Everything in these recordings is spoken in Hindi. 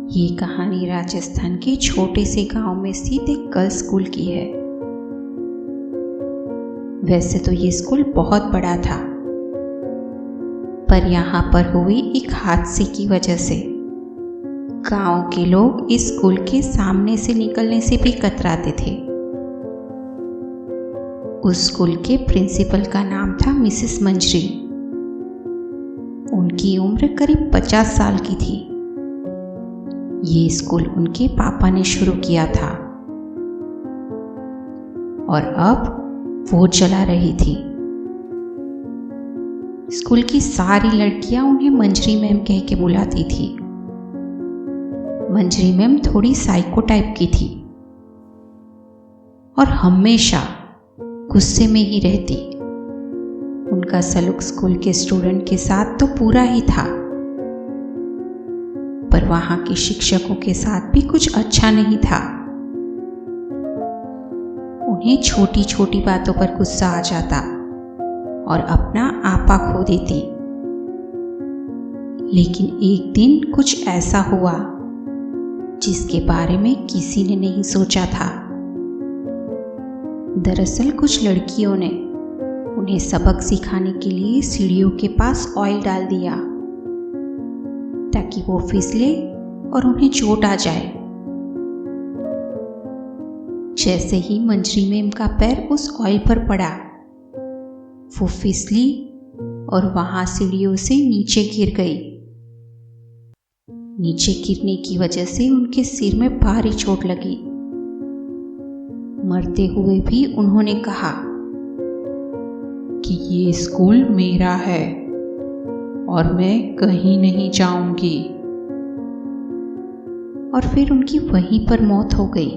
ये कहानी राजस्थान के छोटे से गांव में स्थित एक गर्ल्स स्कूल की है। वैसे तो ये स्कूल बहुत बड़ा था, पर यहाँ पर हुए एक हादसे की वजह से गांव के लोग इस स्कूल के सामने से निकलने से भी कतराते थे। उस स्कूल के प्रिंसिपल का नाम था मिसेस मंजरी। उनकी उम्र करीब 50 साल की थी। ये स्कूल उनके पापा ने शुरू किया था और अब वो चला रही थी। स्कूल की सारी लड़कियां उन्हें मंजरी मैम कह के बुलाती थी। मंजरी मैम थोड़ी साइको टाइप की थी और हमेशा गुस्से में ही रहती। उनका सलूक स्कूल के स्टूडेंट के साथ तो पूरा ही था, पर वहां के शिक्षकों के साथ भी कुछ अच्छा नहीं था। उन्हें छोटी छोटी बातों पर गुस्सा आ जाता और अपना आपा खो देती। लेकिन एक दिन कुछ ऐसा हुआ जिसके बारे में किसी ने नहीं सोचा था। दरअसल कुछ लड़कियों ने उन्हें सबक सिखाने के लिए सीढ़ियों के पास ऑयल डाल दिया ताकि वो फिसले और उन्हें चोट आ जाए। जैसे ही मंजरी मैम का पैर उस ऑयल पर पड़ा, वो फिसली और वहां सीढ़ियों से नीचे गिर गई। नीचे गिरने की वजह से उनके सिर में भारी चोट लगी। मरते हुए भी उन्होंने कहा कि ये स्कूल मेरा है और मैं कहीं नहीं जाऊंगी। और फिर उनकी वहीं पर मौत हो गई।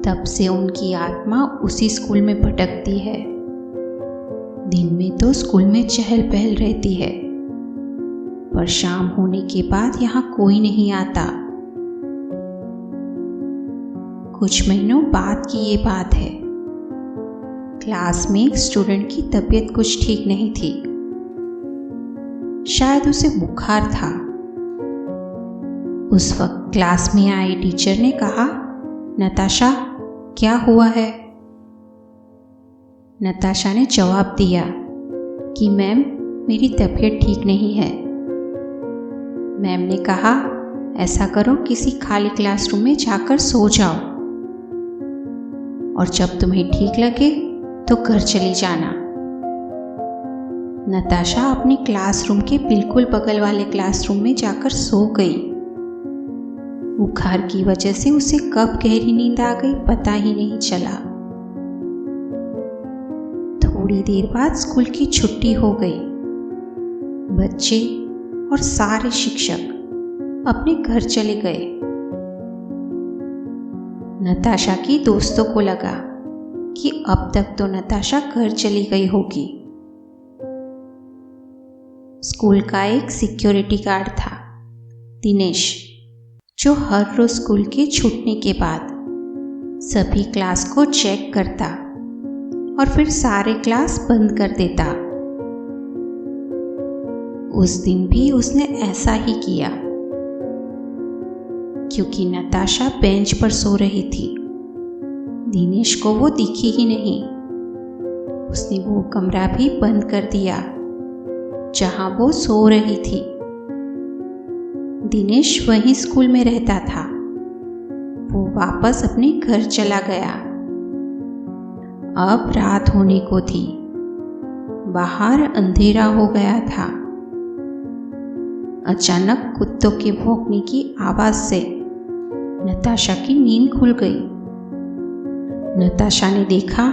तब से उनकी आत्मा उसी स्कूल में भटकती है। दिन में तो स्कूल में चहल पहल रहती है, पर शाम होने के बाद यहाँ कोई नहीं आता। कुछ महीनों बाद की ये बात है। क्लास में एक स्टूडेंट की तबीयत कुछ ठीक नहीं थी। शायद उसे बुखार था। उस वक्त क्लास में आई टीचर ने कहा, नताशा क्या हुआ है? नताशा ने जवाब दिया कि मैम मेरी तबीयत ठीक नहीं है। मैम ने कहा, ऐसा करो किसी खाली क्लासरूम में जाकर सो जाओ और जब तुम्हें ठीक लगे तो घर चली जाना। नताशा अपने क्लासरूम के बिल्कुल बगल वाले क्लासरूम में जाकर सो गई। बुखार की वजह से उसे कब गहरी नींद आ गई पता ही नहीं चला। थोड़ी देर बाद स्कूल की छुट्टी हो गई। बच्चे और सारे शिक्षक अपने घर चले गए। नताशा की दोस्तों को लगा कि अब तक तो नताशा घर चली गई होगी। स्कूल का एक सिक्योरिटी गार्ड था, दिनेश, जो हर रोज स्कूल के छूटने के बाद सभी क्लास को चेक करता और फिर सारे क्लास बंद कर देता। उस दिन भी उसने ऐसा ही किया, क्योंकि नताशा बेंच पर सो रही थी। दिनेश को वो दिखी ही नहीं। उसने वो कमरा भी बंद कर दिया जहां वो सो रही थी। दिनेश वहीं स्कूल में रहता था। वो वापस अपने घर चला गया। अब रात होने को थी। बाहर अंधेरा हो गया था। अचानक कुत्तों के भौंकने की आवाज से नताशा की नींद खुल गई। नताशा ने देखा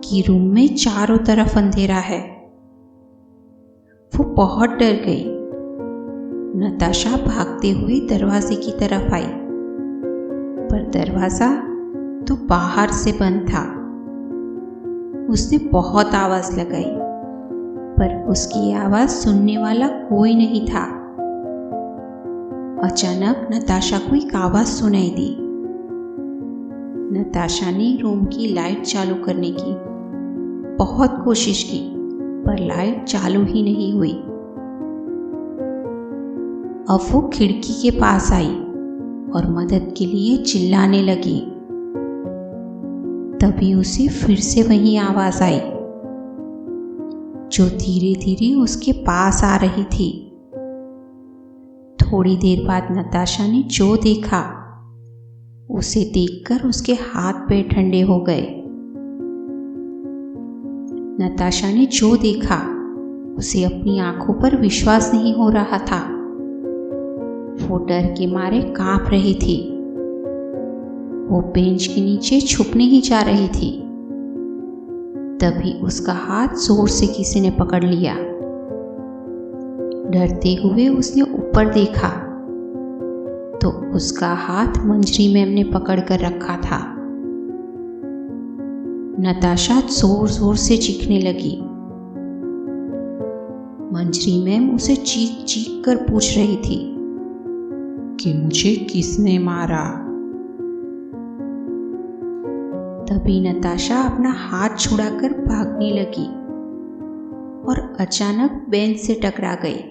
कि रूम में चारों तरफ अंधेरा है। वो बहुत डर गई। नताशा भागते हुए दरवाजे की तरफ आई, पर दरवाजा तो बाहर से बंद था। उसने बहुत आवाज लगाई, पर उसकी आवाज सुनने वाला कोई नहीं था। अचानक नताशा को एक आवाज सुनाई दी। नताशा ने रूम की लाइट चालू करने की बहुत कोशिश की, पर लाइट चालू ही नहीं हुई। अब वो खिड़की के पास आई और मदद के लिए चिल्लाने लगी। तभी उसे फिर से वही आवाज आई जो धीरे धीरे उसके पास आ रही थी। थोड़ी देर बाद नताशा ने जो देखा उसे देखकर उसके हाथ पैर ठंडे हो गए। नताशा ने जो देखा उसे अपनी आंखों पर विश्वास नहीं हो रहा था। वो डर के मारे कांप रही थी। वो बेंच के नीचे छुपने ही जा रही थी। तभी उसका हाथ जोर से किसी ने पकड़ लिया। डरते हुए उसने ऊपर देखा तो उसका हाथ मंजरी मैम ने पकड़ कर रखा था। नताशा जोर जोर से चीखने लगी। मंजरी मैम उसे चीख चीख कर पूछ रही थी कि मुझे किसने मारा। तभी नताशा अपना हाथ छुड़ाकर भागने लगी और अचानक बेंच से टकरा गई,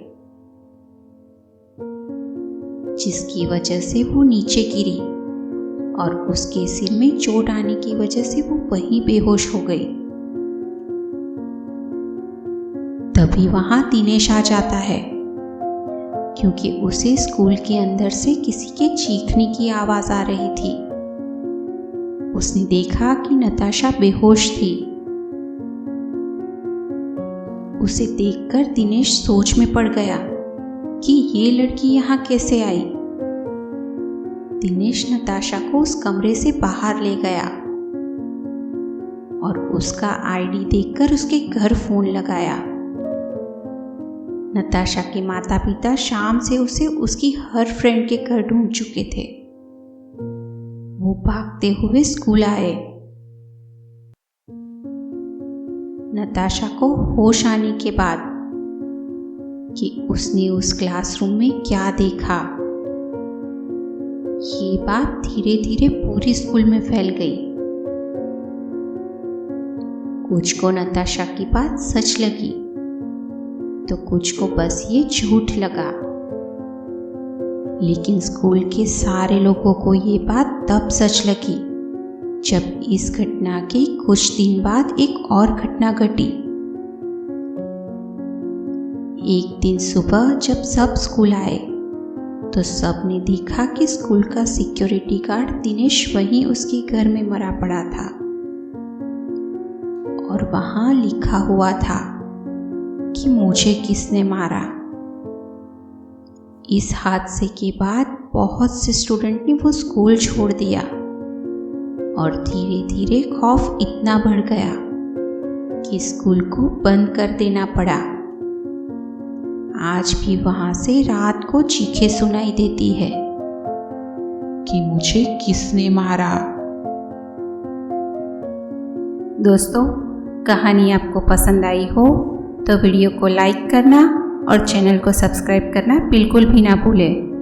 जिसकी वजह से वो नीचे गिरी और उसके सिर में चोट आने की वजह से वो वहीं बेहोश हो गई। तभी वहां दिनेश आ जाता है, क्योंकि उसे स्कूल के अंदर से किसी के चीखने की आवाज आ रही थी। उसने देखा कि नताशा बेहोश थी। उसे देखकर दिनेश सोच में पड़ गया कि ये लड़की यहाँ कैसे आई। दिनेश नताशा को उस कमरे से बाहर ले गया और उसका आईडी देखकर उसके घर फोन लगाया। नताशा के माता पिता शाम से उसे उसकी हर फ्रेंड के घर ढूंढ चुके थे। वो भागते हुए स्कूल आए। नताशा को होश आने के बाद कि उसने उस क्लासरूम में क्या देखा, ये बात धीरे धीरे पूरे स्कूल में फैल गई। कुछ को नताशा की बात सच लगी तो कुछ को बस ये झूठ लगा। लेकिन स्कूल के सारे लोगों को ये बात तब सच लगी जब इस घटना के कुछ दिन बाद एक और घटना घटी। एक दिन सुबह जब सब स्कूल आए तो सब ने देखा कि स्कूल का सिक्योरिटी गार्ड दिनेश वहीं उसके घर में मरा पड़ा था और वहां लिखा हुआ था कि मुझे किसने मारा। इस हादसे के बाद बहुत से स्टूडेंट ने वो स्कूल छोड़ दिया और धीरे धीरे खौफ इतना बढ़ गया कि स्कूल को बंद कर देना पड़ा। आज भी वहां से रात को चीखें सुनाई देती है कि मुझे किसने मारा। दोस्तों, कहानी आपको पसंद आई हो तो वीडियो को लाइक करना और चैनल को सब्सक्राइब करना बिल्कुल भी ना भूलें।